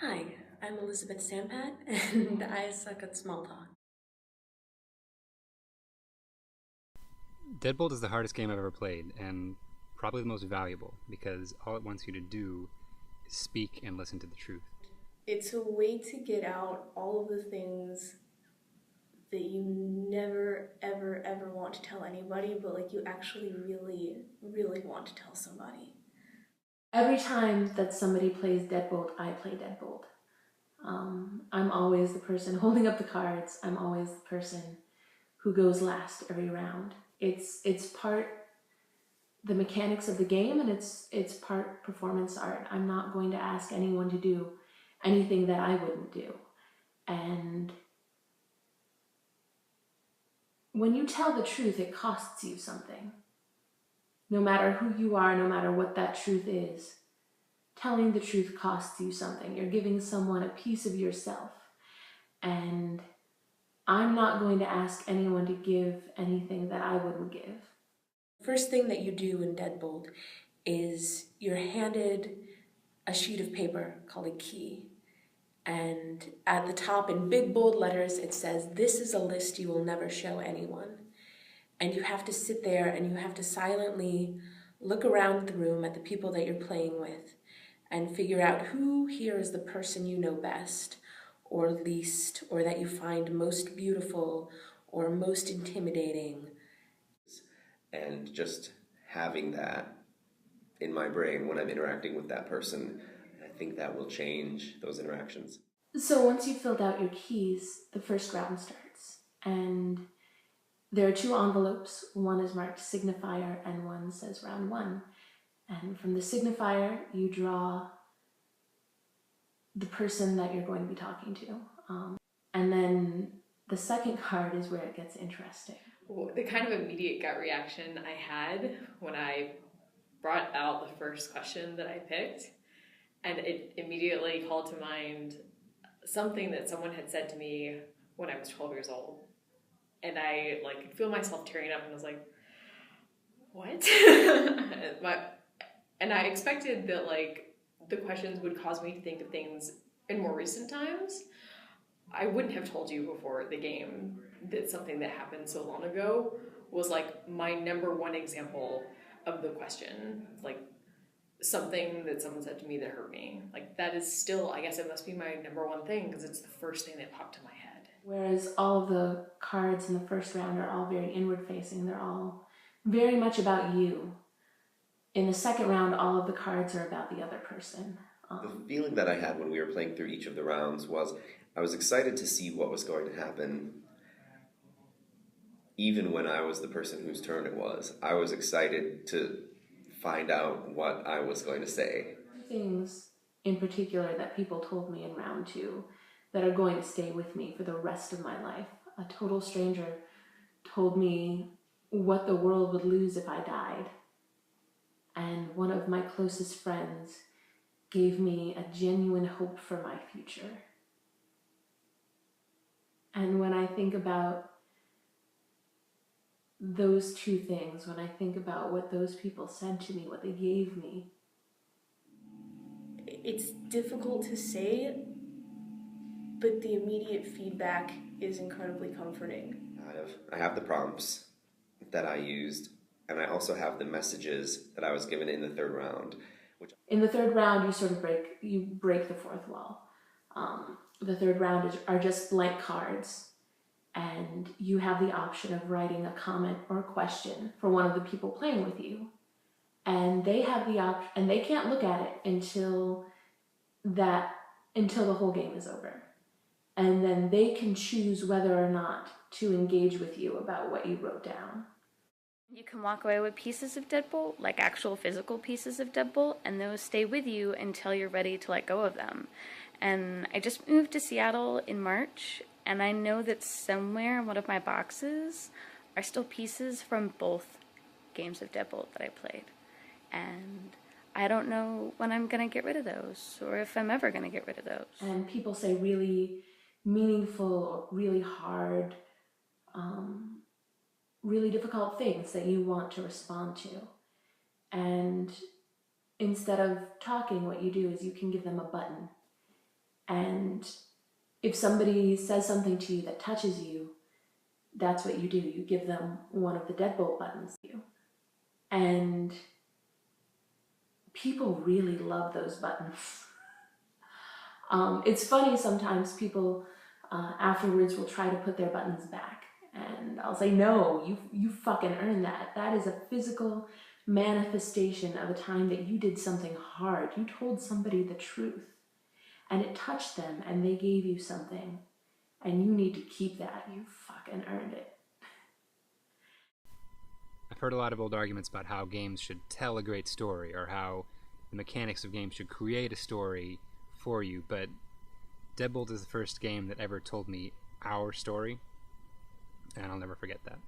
Hi, I'm Elizabeth Sampat, and I suck at small talk. Deadbolt is the hardest game I've ever played, and probably the most valuable, because all it wants you to do is speak and listen to the truth. It's a way to get out all of the things that you never, ever, ever want to tell anybody, but like you actually really, really want to tell somebody. Every time that somebody plays Deadbolt, I play Deadbolt. I'm always the person holding up the cards. I'm always the person who goes last every round. It's part the mechanics of the game, and it's part performance art. I'm not going to ask anyone to do anything that I wouldn't do. And when you tell the truth, it costs you something. No matter who you are, no matter what that truth is, telling the truth costs you something. You're giving someone a piece of yourself. And I'm not going to ask anyone to give anything that I wouldn't give. First thing that you do in Deadbolt is you're handed a sheet of paper called a key. And at the top in big bold letters, it says, "This is a list you will never show anyone." And you have to sit there and you have to silently look around the room at the people that you're playing with and figure out who here is the person you know best or least, or that you find most beautiful or most intimidating. And just having that in my brain when I'm interacting with that person, I think that will change those interactions. So once you've filled out your keys, the first round starts. And there are two envelopes. One is marked signifier and one says round one. And from the signifier, you draw the person that you're going to be talking to. And then the second card is where it gets interesting. The kind of immediate gut reaction I had when I brought out the first question that I picked, and it immediately called to mind something that someone had said to me when I was 12 years old. And I could feel myself tearing up and I was like, what? And I expected that the questions would cause me to think of things in more recent times. I wouldn't have told you before the game that something that happened so long ago was my number one example of the question. Something that someone said to me that hurt me. That is still, I guess it must be my number one thing because it's the first thing that popped to my head. Whereas all of the cards in the first round are all very inward facing. They're all very much about you. In the second round, all of the cards are about the other person. The feeling that I had when we were playing through each of the rounds was I was excited to see what was going to happen. Even when I was the person whose turn it was, I was excited to find out what I was going to say. Things in particular that people told me in round two that are going to stay with me for the rest of my life. A total stranger told me what the world would lose if I died. And one of my closest friends gave me a genuine hope for my future. And when I think about those two things, when I think about what those people said to me, what they gave me, it's difficult to say, but the immediate feedback is incredibly comforting. I have the prompts that I used, and I also have the messages that I was given in the third round. In the third round, you sort of break the fourth wall. The third round are just blank cards, and you have the option of writing a comment or a question for one of the people playing with you, and they have the option, and they can't look at it until the whole game is over, and then they can choose whether or not to engage with you about what you wrote down. You can walk away with pieces of Deadbolt, like actual physical pieces of Deadbolt, and those stay with you until you're ready to let go of them. And I just moved to Seattle in March, and I know that somewhere in one of my boxes are still pieces from both games of Deadbolt that I played. And I don't know when I'm going to get rid of those, or if I'm ever going to get rid of those. And people say really meaningful or really hard, really difficult things that you want to respond to. And instead of talking, what you do is you can give them a button. And if somebody says something to you that touches you, that's what you do. You give them one of the Deadbolt buttons. And people really love those buttons. It's funny sometimes people afterwards will try to put their buttons back. And I'll say, no, you fucking earned that. That is a physical manifestation of a time that you did something hard. You told somebody the truth. And it touched them and they gave you something. And you need to keep that. You fucking earned it. I've heard a lot of old arguments about how games should tell a great story, or how the mechanics of games should create a story for you, but Deadbolt is the first game that ever told me our story, and I'll never forget that.